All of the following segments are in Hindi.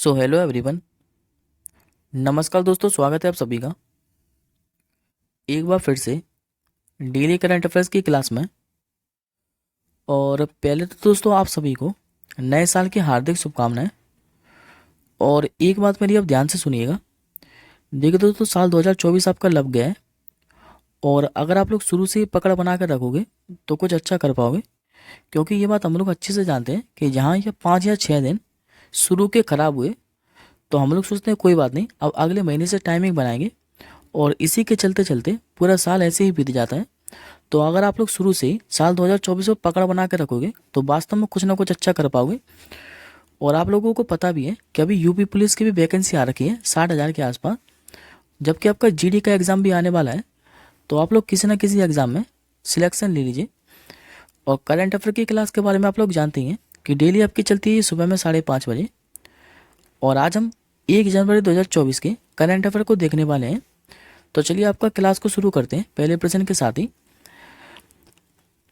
So hello everyone. नमस्कार दोस्तों, स्वागत है आप सभी का एक बार फिर से डेली करंट अफेयर्स की क्लास में। और पहले तो दोस्तों आप सभी को नए साल की हार्दिक शुभकामनाएं। और एक बात मेरी आप ध्यान से सुनिएगा। देखिए दोस्तों, साल 2024 आपका लग गया है और अगर आप लोग शुरू से ही पकड़ बना कर रखोगे तो कुछ अच्छा कर पाओगे। क्योंकि ये बात हम लोग अच्छे से जानते हैं कि जहाँ ये 5 या 6 दिन शुरू के खराब हुए तो हम लोग सोचते हैं कोई बात नहीं, अब अगले महीने से टाइमिंग बनाएंगे और इसी के चलते चलते पूरा साल ऐसे ही बीत जाता है। तो अगर आप लोग शुरू से ही साल 2024 में पकड़ बना के रखोगे तो वास्तव में कुछ ना कुछ अच्छा कर पाओगे। और आप लोगों को पता भी है कि अभी यूपी पुलिस की भी वैकेंसी आ रखी है 60,000 के आसपास, जबकि आपका जीडी का एग्ज़ाम भी आने वाला है। तो आप लोग किसी ना किसी एग्ज़ाम में सिलेक्शन ले लीजिए। और करंट अफेयर की क्लास के बारे में आप लोग जानते ही हैं कि डेली आपकी चलती है सुबह में 5:30 बजे। और आज हम 1 जनवरी 2024 के करंट अफेयर को देखने वाले हैं। तो चलिए आपका क्लास को शुरू करते हैं पहले प्रश्न के साथ ही।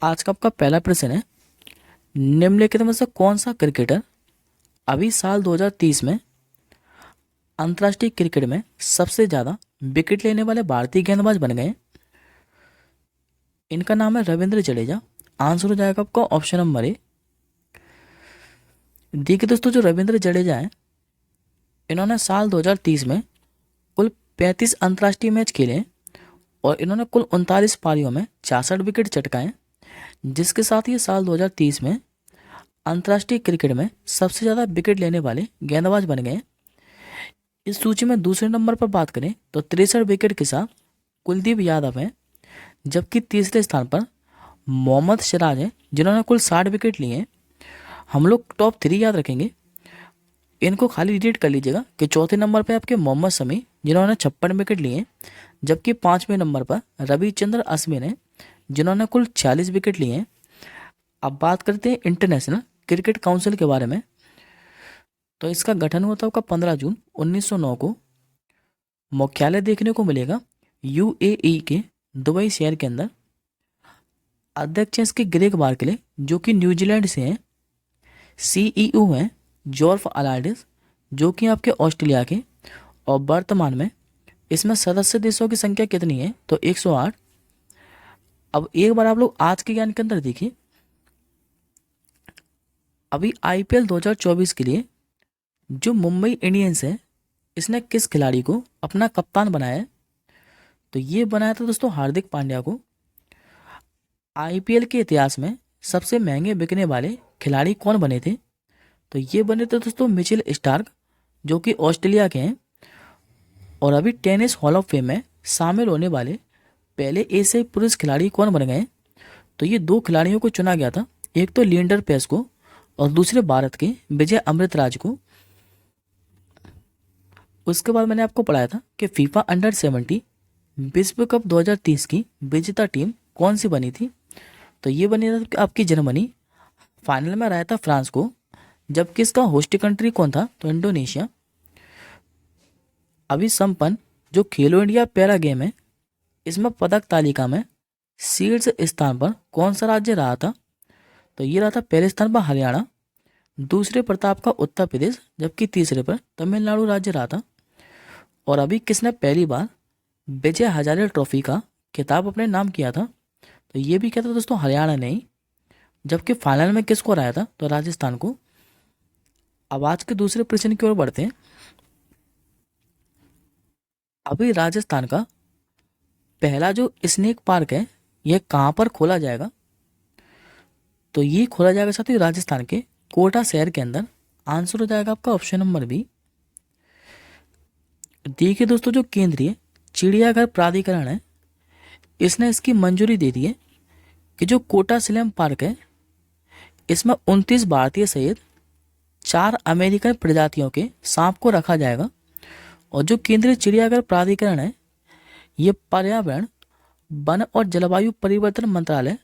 आज का आपका पहला प्रश्न है, निम्नलिखित में से कौन सा क्रिकेटर अभी साल 2030 में अंतर्राष्ट्रीय क्रिकेट में सबसे ज़्यादा विकेट लेने वाले भारतीय गेंदबाज बन गए? इनका नाम है रविंद्र जडेजा। आंसर हो जाएगा आपका ऑप्शन नंबर ए। देखिए दोस्तों, जो रविंद्र जडेजा है इन्होंने साल 2030 में कुल 35 अंतर्राष्ट्रीय मैच खेले हैं और इन्होंने कुल 39 पारियों में 66 विकेट चटकाए, जिसके साथ ये साल 2030 में अंतर्राष्ट्रीय क्रिकेट में सबसे ज़्यादा विकेट लेने वाले गेंदबाज बन गए। इस सूची में दूसरे नंबर पर बात करें तो 63 विकेट के साथ कुलदीप यादव हैं, जबकि तीसरे स्थान पर मोहम्मद सिराज हैं जिन्होंने कुल 60 विकेट लिए हैं। हम लोग टॉप 3 याद रखेंगे, इनको खाली रीड कर लीजिएगा कि चौथे नंबर पर आपके मोहम्मद शमी जिन्होंने 56 विकेट लिए, जबकि 5वें नंबर पर रविचंद्र अश्विन हैं जिन्होंने कुल 46 विकेट लिए हैं। अब बात करते हैं इंटरनेशनल क्रिकेट काउंसिल के बारे में। तो इसका गठन हुआ था 15 जून 1909 को। मुख्यालय देखने को मिलेगा यूएई के दुबई शहर के अंदर। अध्यक्ष हैं इसके ग्रेग बार्कले जो कि न्यूजीलैंड से हैं। सीईओ हैं जॉर्फ अलार्डिस जो कि आपके ऑस्ट्रेलिया के। और वर्तमान में इसमें सदस्य देशों की संख्या कितनी है तो 108। अब एक बार आप लोग आज के ज्ञान के अंदर देखिए, अभी आईपीएल 2024 के लिए जो मुंबई इंडियंस है इसने किस खिलाड़ी को अपना कप्तान बनाया है? तो ये बनाया था दोस्तों हार्दिक पांड्या को। आईपीएल के इतिहास में सबसे महंगे बिकने वाले खिलाड़ी कौन बने थे? तो ये बने थे दोस्तों मिचेल स्टार्क जो कि ऑस्ट्रेलिया के हैं। और अभी टेनिस हॉल ऑफ फेम में शामिल होने वाले पहले एशियाई पुरुष खिलाड़ी कौन बन गए? तो ये 2 खिलाड़ियों को चुना गया था, एक तो लिएंडर पेस को और दूसरे भारत के विजय अमृतराज को। उसके बाद मैंने आपको पढ़ाया था कि फीफा अंडर 70 विश्व कप 2030 की विजेता टीम कौन सी बनी थी? तो ये बनी थी आपकी जर्मनी। फाइनल में हराया था फ्रांस को, जबकि इसका होस्ट कंट्री कौन था तो इंडोनेशिया। अभी संपन्न जो खेलो इंडिया पैरा गेम है इसमें पदक तालिका में शीर्ष स्थान पर कौन सा राज्य रहा था? तो ये रहा था पहले स्थान पर हरियाणा, दूसरे पर था आपका उत्तर प्रदेश, जबकि तीसरे पर तमिलनाडु राज्य रहा था। और अभी किसने पहली बार विजय हजारे ट्रॉफी का खिताब अपने नाम किया था? तो ये भी क्या था दोस्तों हरियाणा ने ही, जबकि फाइनल में किसको हराया था तो राजस्थान को। अब आज के दूसरे प्रश्न की ओर बढ़ते हैं। अभी राजस्थान का पहला जो स्नेक पार्क है यह कहाँ पर खोला जाएगा? तो ये खोला जाएगा साथियों राजस्थान के कोटा शहर के अंदर। आंसर हो जाएगा आपका ऑप्शन नंबर बी। देखिए दोस्तों, जो केंद्रीय चिड़ियाघर प्राधिकरण है इसने इसकी मंजूरी दे दी है कि जो कोटा सिलेम पार्क है इसमें 29 भारतीय सहित 4 अमेरिकन प्रजातियों के सांप को रखा जाएगा। और जो केंद्रीय चिड़ियाघर प्राधिकरण है ये पर्यावरण, वन और जलवायु परिवर्तन मंत्रालय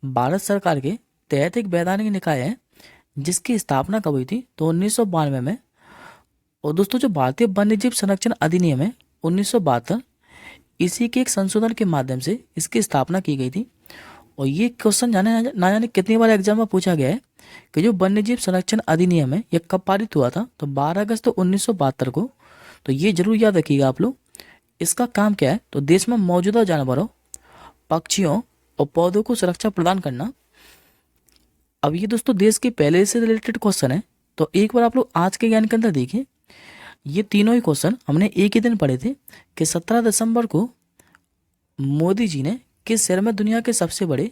भारत सरकार के तहत एक वैधानिक निकाय है जिसकी स्थापना कब हुई थी तो 1992 में। और दोस्तों, जो भारतीय वन्यजीव संरक्षण अधिनियम है 1972, इसी के एक संशोधन के माध्यम से इसकी स्थापना की गई थी। और ये क्वेश्चन जाने ना जाने कितनी बार एग्जाम में पूछा गया है कि जो वन्यजीव संरक्षण अधिनियम है यह कब पारित हुआ था, तो 12 अगस्त 1972 को। तो ये जरूर याद रखिएगा आप लोग। इसका काम क्या है, तो देश में मौजूदा जानवरों, पक्षियों और पौधों को सुरक्षा प्रदान करना। अब ये दोस्तों देश के पहले से रिलेटेड क्वेश्चन है, तो एक बार आप लोग आज के ज्ञान के अंदर देखिए। ये तीनों ही क्वेश्चन हमने एक ही दिन पढ़े थे कि 17 दिसंबर को मोदी जी ने किस शहर में दुनिया के सबसे बड़े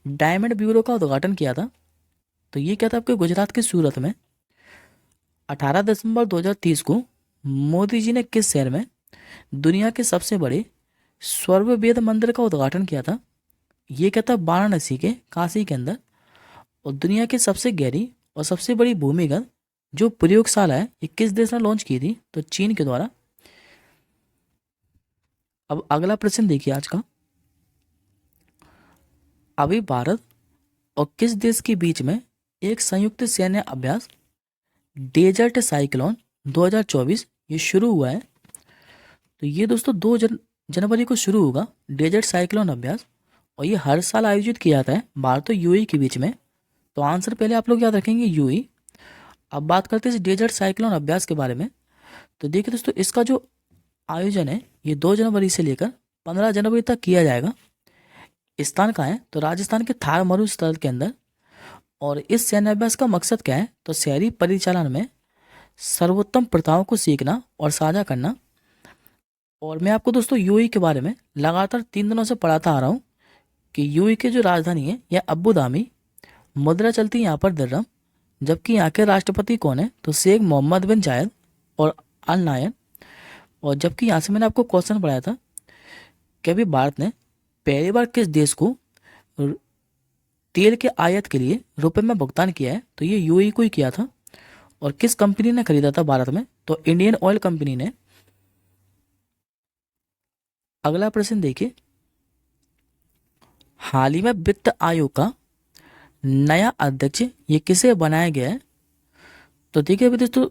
डायमंड ब्यूरो का उद्घाटन किया था, तो ये क्या था आपके गुजरात के सूरत में। 18 दिसंबर 2030 को मोदी जी ने किस शहर में दुनिया के सबसे बड़े स्वर्ग वेद मंदिर का उद्घाटन किया था, ये क्या था वाराणसी के काशी के अंदर। और दुनिया की सबसे गहरी और सबसे बड़ी भूमिगत जो प्रयोगशाला है ये किस देश ने लॉन्च की थी, तो चीन के द्वारा। अब अगला प्रश्न देखिए आज का। अभी भारत और किस देश के बीच में एक संयुक्त सैन्य अभ्यास डेजर्ट साइक्लोन 2024 ये शुरू हुआ है, तो ये दोस्तों 2 जनवरी को शुरू होगा डेजर्ट साइक्लोन अभ्यास। और ये हर साल आयोजित किया जाता है भारत और यूएई के बीच में। तो आंसर पहले आप लोग याद रखेंगे यूएई। अब बात करते हैं इस डेजर्ट साइक्लोन अभ्यास के बारे में। तो देखिए दोस्तों इसका जो आयोजन है ये 2 जनवरी से लेकर 15 जनवरी तक किया जाएगा। स्थान कहाँ है, तो राजस्थान के थार मरुस्थल के अंदर। और इस सैन्याभ्यास का मकसद क्या है, तो शहरी परिचालन में सर्वोत्तम प्रथाओं को सीखना और साझा करना। और मैं आपको दोस्तों यूएई के बारे में लगातार 3 दिनों से पढ़ाता आ रहा हूँ कि यूएई की जो राजधानी है यह अबू धाबी, मुद्रा चलती है यहाँ पर दिरहम, जबकि यहाँ के राष्ट्रपति कौन है, तो शेख मोहम्मद बिन जायद और अल नायन। और जबकि यहाँ से मैंने आपको क्वेश्चन पढ़ाया था कि अभी भारत ने पहली बार किस देश को तेल के आयात के लिए रुपए में भुगतान किया है, तो ये यूएई को ही किया था। और किस कंपनी ने खरीदा था भारत में, तो इंडियन ऑयल कंपनी ने। अगला प्रश्न देखिए। हाल ही में वित्त आयोग का नया अध्यक्ष ये किसे बनाया गया है, तो देखिए अभी दोस्तों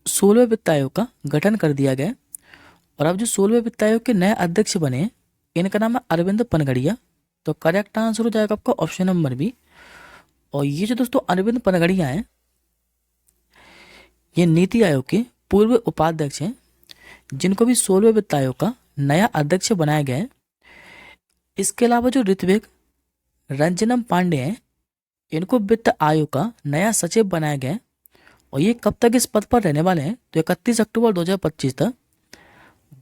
16वें वित्त आयोग का गठन कर दिया गया है। और अब जो 16वें वित्त आयोग के नए अध्यक्ष बने हैं इनका नाम है अरविंद पनगड़िया। तो करेक्ट आंसर हो जाएगा आपका ऑप्शन नंबर बी। और ये जो दोस्तों अरविंद पनगड़िया हैं ये नीति आयोग के पूर्व उपाध्यक्ष हैं, जिनको भी 16वें वित्त आयोग का नया अध्यक्ष बनाया गया है। इसके अलावा जो ऋत्विक रंजनम पांडे हैं इनको वित्त आयोग का नया सचिव बनाया गया है। और ये कब तक इस पद पर रहने वाले हैं, तो 31 अक्टूबर 2025 तक।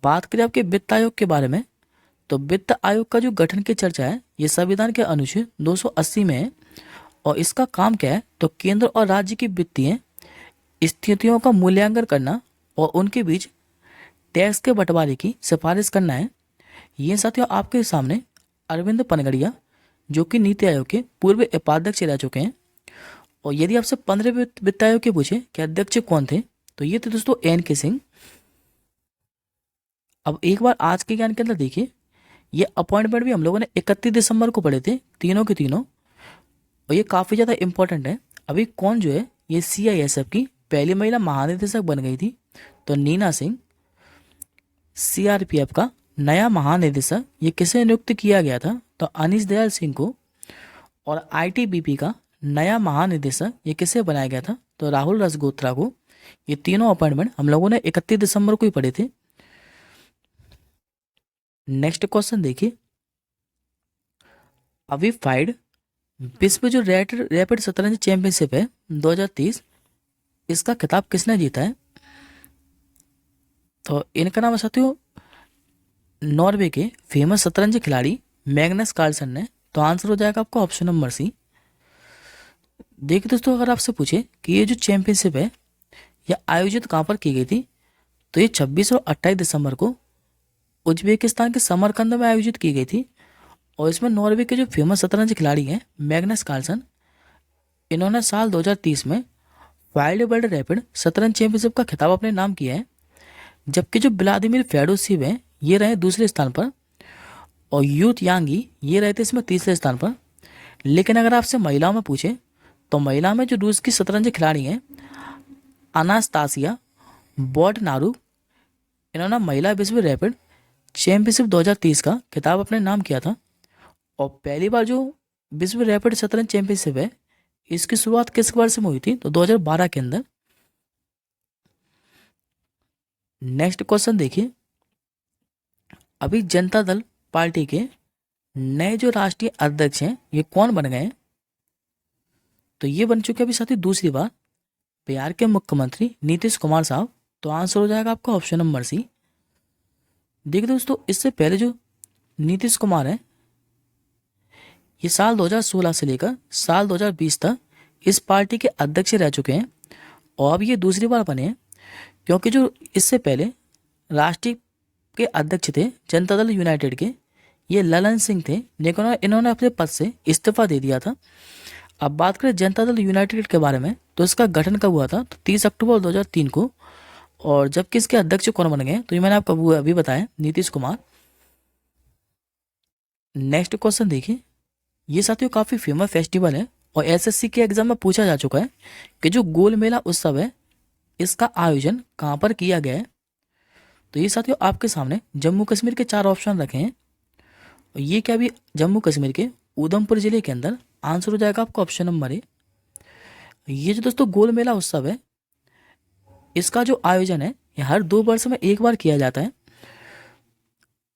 बात करें आपके वित्त आयोग के बारे में, तो वित्त आयोग का जो गठन की चर्चा है ये संविधान के अनुच्छेद 280 में है। और इसका काम क्या है, तो केंद्र और राज्य की वित्तीय स्थितियों का मूल्यांकन करना और उनके बीच टैक्स के बंटवारे की सिफारिश करना है। ये साथियों आपके सामने अरविंद पनगड़िया जो कि नीति आयोग के पूर्व उपाध्यक्ष रह चुके हैं। और यदि आपसे 15 वित्त आयोग के पूछे कि अध्यक्ष कौन थे, तो ये थे दोस्तों एन.के. सिंह। अब एक बार आज के ज्ञान के अंदर देखिए, ये अपॉइंटमेंट भी हम लोगों ने 31 दिसंबर को पढ़े थे तीनों के तीनों, और ये काफ़ी ज़्यादा इंपॉर्टेंट है। अभी कौन जो है ये सीआईएसएफ की पहली महिला महानिदेशक बन गई थी, तो नीना सिंह। सीआरपीएफ का नया महानिदेशक ये किसे नियुक्त किया गया था, तो अनीश दयाल सिंह को। और आईटीबीपी का नया महानिदेशक ये किसे बनाया गया था, तो राहुल रजगोत्रा को। ये तीनों अपॉइंटमेंट हम लोगों ने 31 दिसंबर को ही पढ़े थे। नेक्स्ट क्वेश्चन देखिए। अभी फाइड विश्व जो रैपिड शतरंज चैंपियनशिप है 2030 इसका खिताब किसने जीता है, तो इनका नाम है साथियों नॉर्वे के फेमस शतरंज खिलाड़ी मैग्नस कार्लसन ने। तो आंसर हो जाएगा आपका ऑप्शन नंबर सी। देखिए दोस्तों अगर आपसे पूछे कि ये जो चैंपियनशिप है यह आयोजित कहाँ पर की गई थी, तो ये 26 और 28 दिसंबर को उज्बेकिस्तान के समरकंद में आयोजित की गई थी। और इसमें नॉर्वे के जो फेमस शतरंज खिलाड़ी हैं मैग्नस कार्लसन, इन्होंने साल 2030 में वाइल्ड वर्ल्ड रैपिड शतरंज चैंपियनशिप का खिताब अपने नाम किया है। जबकि जो व्लादिमीर फेडोसिव हैं ये रहे दूसरे स्थान पर, और यूत यांगी ये रहे थे इसमें तीसरे स्थान पर। लेकिन अगर आपसे महिलाओं में पूछे तो महिला में जो रूस की शतरंज खिलाड़ी हैं अनास्तासिया बोर्डनारू, इन्होंने महिला विश्व रैपिड चैंपियनशिप 2030 का खिताब अपने नाम किया था। और पहली बार जो विश्व रैपिड शतरंज चैंपियनशिप है इसकी शुरुआत किस वर्ष में हुई थी? तो 2012 के अंदर। नेक्स्ट क्वेश्चन देखिए, अभी जनता दल पार्टी के नए जो राष्ट्रीय अध्यक्ष हैं ये कौन बन गए हैं? तो ये बन चुके अभी साथी दूसरी बार बिहार के मुख्यमंत्री नीतीश कुमार साहब। तो आंसर हो जाएगा आपका ऑप्शन नंबर सी। देखिए दोस्तों, इससे पहले जो नीतीश कुमार है ये साल 2016 से लेकर साल 2020 तक इस पार्टी के अध्यक्ष रह चुके हैं और अब ये दूसरी बार बने हैं, क्योंकि जो इससे पहले राष्ट्रीय के अध्यक्ष थे जनता दल यूनाइटेड के, ये ललन सिंह थे, लेकिन इन्होंने अपने पद से इस्तीफा दे दिया था। अब बात करें जनता दल यूनाइटेड के बारे में, तो इसका गठन कब हुआ था? तो 30 अक्टूबर 2003 को। और जबकि इसके अध्यक्ष कौन बन गए? तो ये मैंने आपको अभी बताया, नीतीश कुमार। नेक्स्ट क्वेश्चन देखिए, ये साथियों काफ़ी फेमस फेस्टिवल है और एसएससी के एग्जाम में पूछा जा चुका है कि जो गोल मेला उत्सव है इसका आयोजन कहाँ पर किया गया है? तो ये साथियों आपके सामने जम्मू कश्मीर के 4 ऑप्शन रखे हैं और ये क्या भी जम्मू कश्मीर के उधमपुर जिले के अंदर। आंसर हो जाएगा आपका ऑप्शन नंबर ए। ये जो दोस्तों गोल मेला उत्सव है इसका जो आयोजन है ये हर 2 वर्ष में एक बार किया जाता है।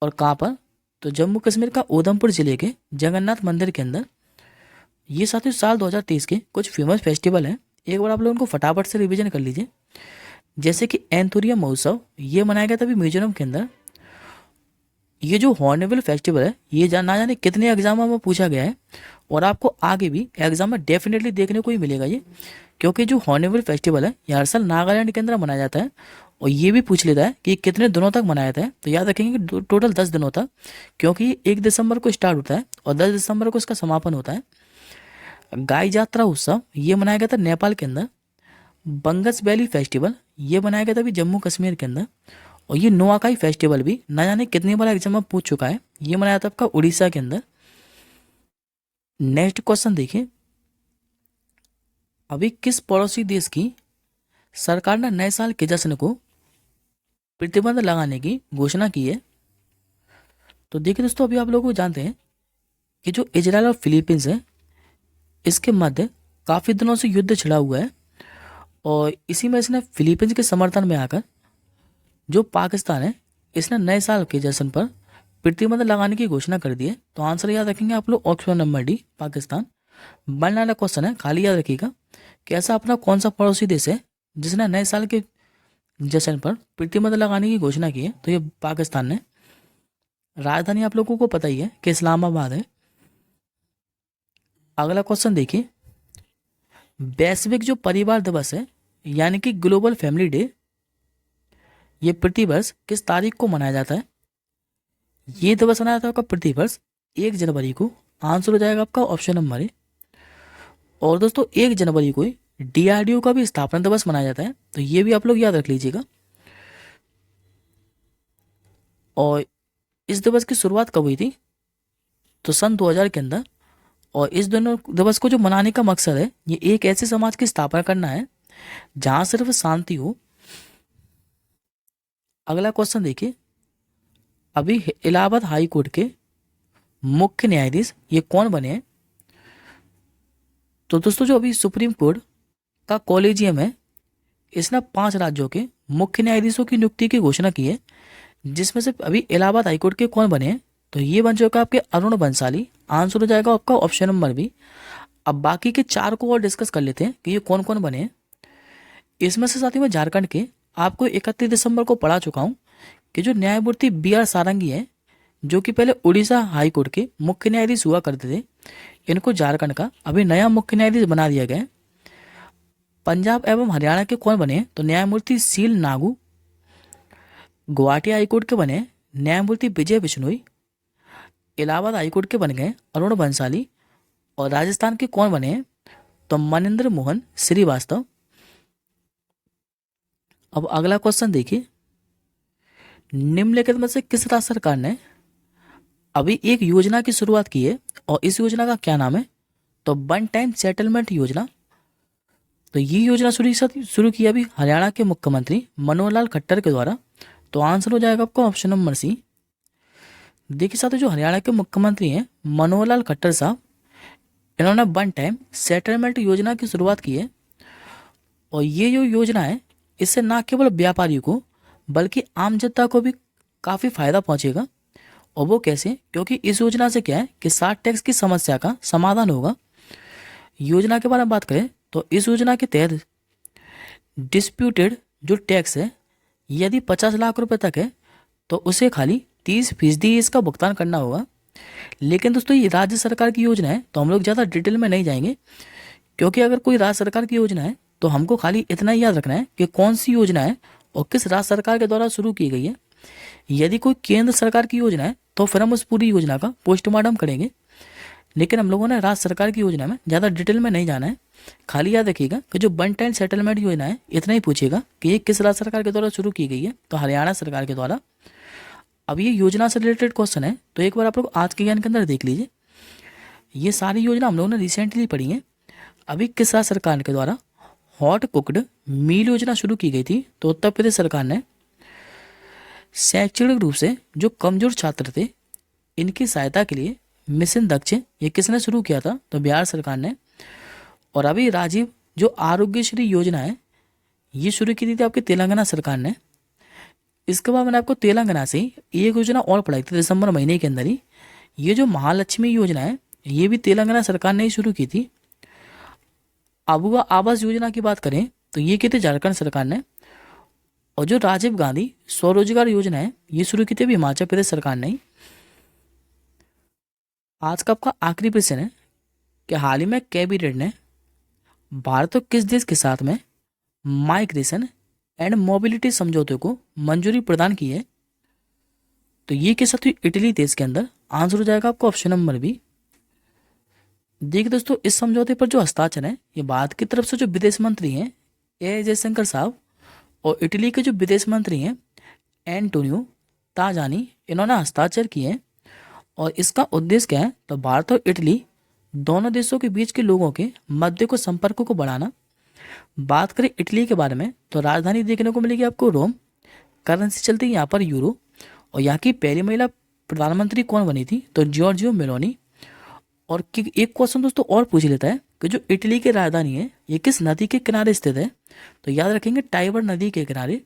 और कहाँ पर? तो जम्मू कश्मीर का उधमपुर जिले के जगन्नाथ मंदिर के अंदर। ये साथियों साल 2023 के कुछ फेमस फेस्टिवल हैं, एक बार आप लोग उनको फटाफट से रिवीजन कर लीजिए। जैसे कि एंथोरियम महोत्सव, ये मनाया गया था अभी मिजोरम के अंदर। ये जो हॉर्नबिल फेस्टिवल है ये ना जाने कितने एग्जामों में पूछा गया है और आपको आगे भी एग्जाम में डेफिनेटली देखने को ही मिलेगा ये, क्योंकि जो हॉर्नबिल फेस्टिवल है ये हर साल नागालैंड के अंदर मनाया जाता है। और ये भी पूछ लेता है कि कितने दिनों तक मनाया जाता है। तो याद रखेंगे कि टोटल 10 दिनों तक, क्योंकि 1 दिसंबर को स्टार्ट होता है और 10 दिसंबर को इसका समापन होता है। गाय जात्रा उत्सव ये मनाया गया था नेपाल के अंदर। बंगस वैली फेस्टिवल ये मनाया गया था अभी जम्मू कश्मीर के अंदर। और ये नोआखाई फेस्टिवल भी ना जाने कितनी बार एग्जाम में पूछ चुका है, ये मनाया था आपका उड़ीसा के अंदर। नेक्स्ट क्वेश्चन देखिए, अभी किस पड़ोसी देश की सरकार ने नए साल के जश्न को प्रतिबंध लगाने की घोषणा की है? तो देखिए दोस्तों, अभी आप लोग को जानते हैं कि जो इजराइल और फिलीपींस है इसके मध्य काफ़ी दिनों से युद्ध छिड़ा हुआ है और इसी में इसने फिलीपींस के समर्थन में आकर जो पाकिस्तान है इसने नए साल के जश्न पर प्रतिबंध लगाने की घोषणा कर दी है। तो आंसर याद रखेंगे आप लोग ऑप्शन नंबर डी, पाकिस्तान। बनने वाला क्वेश्चन है, खाली याद रखिएगा कि ऐसा अपना कौन सा पड़ोसी देश है जिसने नए साल के जश्न पर प्रतिबंध लगाने की घोषणा की है? तो ये पाकिस्तान ने। राजधानी आप लोगों को पता ही है कि इस्लामाबाद है। अगला क्वेश्चन देखिए, वैश्विक जो परिवार दिवस है यानी कि ग्लोबल फैमिली डे, ये प्रतिवर्ष किस तारीख को मनाया जाता है? ये दिवस मनाया जाता है आपका प्रतिवर्ष 1 जनवरी को। आंसर हो जाएगा आपका ऑप्शन नंबर ए। और दोस्तों 1 जनवरी को डीआरडीओ का भी स्थापना दिवस मनाया जाता है, तो ये भी आप लोग याद रख लीजिएगा। और इस दिवस की शुरुआत कब हुई थी? तो सन 2000 के अंदर। और इस दोनों दिवस को जो मनाने का मकसद है ये एक ऐसे समाज की स्थापना करना है जहां सिर्फ शांति हो। अगला क्वेश्चन देखिए, अभी इलाहाबाद हाई कोर्ट के मुख्य न्यायाधीश ये कौन बने हैं? तो दोस्तों जो अभी सुप्रीम कोर्ट का कॉलेजियम है इसने 5 राज्यों के मुख्य न्यायाधीशों की नियुक्ति की घोषणा की है, जिसमें से अभी इलाहाबाद हाईकोर्ट के कौन बने हैं? तो ये बन चुका आपके अरुण बंसाली। आंसर हो जाएगा आपका ऑप्शन नंबर बी। अब बाकी के 4 को और डिस्कस कर लेते हैं कि ये कौन कौन बने हैं। इसमें से साथ ही मैं झारखंड के आपको 31 दिसंबर को पढ़ा चुका हूँ कि जो न्यायमूर्ति बी.आर. सारंगी है जो कि पहले उड़ीसा हाई कोर्ट के मुख्य न्यायाधीश हुआ करते थे, इनको झारखंड का अभी नया मुख्य न्यायाधीश बना दिया गया है। पंजाब एवं हरियाणा के कौन बने हैं? तो न्यायमूर्ति सील नागू। गुवाहाटी हाईकोर्ट के बने न्यायमूर्ति विजय बिश्नोई। इलाहाबाद हाईकोर्ट के बन गए अरुण बंसाली। और राजस्थान के कौन बने हैं? तो मनिंदर मोहन श्रीवास्तव। अब अगला क्वेश्चन देखिए, निम्नलिखित में से किस राज्य सरकार ने अभी एक योजना की शुरुआत की है और इस योजना का क्या नाम है? तो वन टाइम सेटलमेंट योजना। तो ये योजना शुरू की अभी हरियाणा के मुख्यमंत्री मनोहर लाल खट्टर के द्वारा। तो आंसर हो जाएगा आपका ऑप्शन नंबर सी। देखिए साथियों, जो हरियाणा के मुख्यमंत्री हैं मनोहर लाल खट्टर साहब, इन्होंने वन टाइम सेटलमेंट योजना की शुरुआत की है। और ये जो योजना है इससे ना केवल व्यापारियों को बल्कि आम जनता को भी काफ़ी फायदा पहुंचेगा। और वो कैसे? क्योंकि इस योजना से क्या है कि 60 टैक्स की समस्या का समाधान होगा। योजना के बारे में बात करें तो इस योजना के तहत डिस्प्यूटेड जो टैक्स है यदि 50 लाख रुपए तक है तो उसे खाली 30% इसका भुगतान करना होगा। लेकिन दोस्तों ये राज्य सरकार की योजना है तो हम लोग ज़्यादा डिटेल में नहीं जाएंगे, क्योंकि अगर कोई राज्य सरकार की योजना है तो हमको खाली इतना ही याद रखना है कि कौन सी योजना है और किस राज्य सरकार के द्वारा शुरू की गई है। यदि कोई केंद्र सरकार की योजना है तो फिर हम उस पूरी योजना का पोस्टमार्टम करेंगे, लेकिन हम लोगों ने राज्य सरकार की योजना में ज़्यादा डिटेल में नहीं जाना है। खाली याद रखिएगा कि जो वन टाइम सेटलमेंट योजना है इतना ही पूछेगा कि ये किस राज्य सरकार के द्वारा शुरू की गई है, तो हरियाणा सरकार के द्वारा। अब ये योजना से रिलेटेड क्वेश्चन है तो एक बार आप लोग आज के ज्ञान के अंदर देख लीजिए। ये सारी योजना हम लोगों ने रिसेंटली पढ़ी है। अभी किस राज्य सरकार के द्वारा हॉट कुकड मील योजना शुरू की गई थी? तो उत्तर प्रदेश सरकार ने। शैक्षणिक रूप से जो कमजोर छात्र थे इनकी सहायता के लिए मिशन दक्ष ये किसने शुरू किया था? तो बिहार सरकार ने। और अभी राजीव जो आरोग्यश्री योजना है ये शुरू की थी आपकी तेलंगाना सरकार ने। इसके बाद मैंने आपको तेलंगाना से एक योजना और पढ़ाई थी दिसंबर महीने के अंदर ही। ये जो महालक्ष्मी योजना है ये भी तेलंगाना सरकार ने ही शुरू की थी। अबुआ आवास योजना की बात करें तो ये की थी झारखंड सरकार ने। और जो राजीव गांधी स्वरोजगार योजना है ये शुरू की थी अभी हिमाचल प्रदेश सरकार ने ही। आज का आपका आखिरी प्रश्न है कि हाल ही में कैबिनेट ने भारत और किस देश के साथ में माइग्रेशन एंड मोबिलिटी समझौते को मंजूरी प्रदान की है? तो ये के साथ इटली देश के अंदर। आंसर हो जाएगा आपको ऑप्शन नंबर बी। देखिए दोस्तों इस समझौते पर जो हस्ताक्षर है ये भारत की तरफ से जो विदेश मंत्री हैं ए जयशंकर साहब और इटली के जो विदेश मंत्री हैं एंटोनियो ताजानी इन्होंने हस्ताक्षर किए हैं। और इसका उद्देश्य क्या है? तो भारत और इटली दोनों देशों के बीच के लोगों के मध्य को संपर्क को बढ़ाना। बात करें इटली के बारे में तो राजधानी देखने को मिलेगी आपको रोम। करेंसी चलती है यहाँ पर यूरो। और यहाँ की पहली महिला प्रधानमंत्री कौन बनी थी? तो जॉर्जियो मेलोनी। और एक क्वेश्चन दोस्तों और पूछ लेता है कि जो इटली की राजधानी है ये किस नदी के किनारे स्थित है? तो याद रखेंगे टाइबर नदी के किनारे।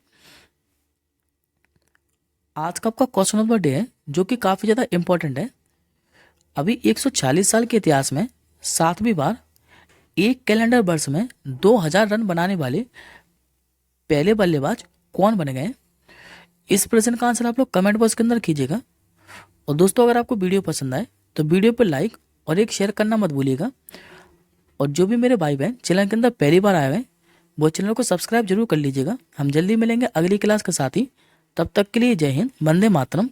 आज का आपका क्वेश्चन नंबर डे है जो कि काफ़ी ज़्यादा इंपॉर्टेंट है। अभी 140 साल के इतिहास में 7वीं बार एक कैलेंडर वर्ष में 2000 रन बनाने वाले पहले बल्लेबाज कौन बने गए? इस प्रश्न का आंसर आप लोग कमेंट बॉक्स के अंदर कीजिएगा। और दोस्तों अगर आपको वीडियो पसंद आए तो वीडियो पर लाइक और एक शेयर करना मत भूलिएगा। और जो भी मेरे भाई बहन चैनल के अंदर पहली बार आए हुए वो चैनल को सब्सक्राइब जरूर कर लीजिएगा। हम जल्दी मिलेंगे अगली क्लास के साथ ही। तब तक के लिए जय हिंद, वंदे मातरम।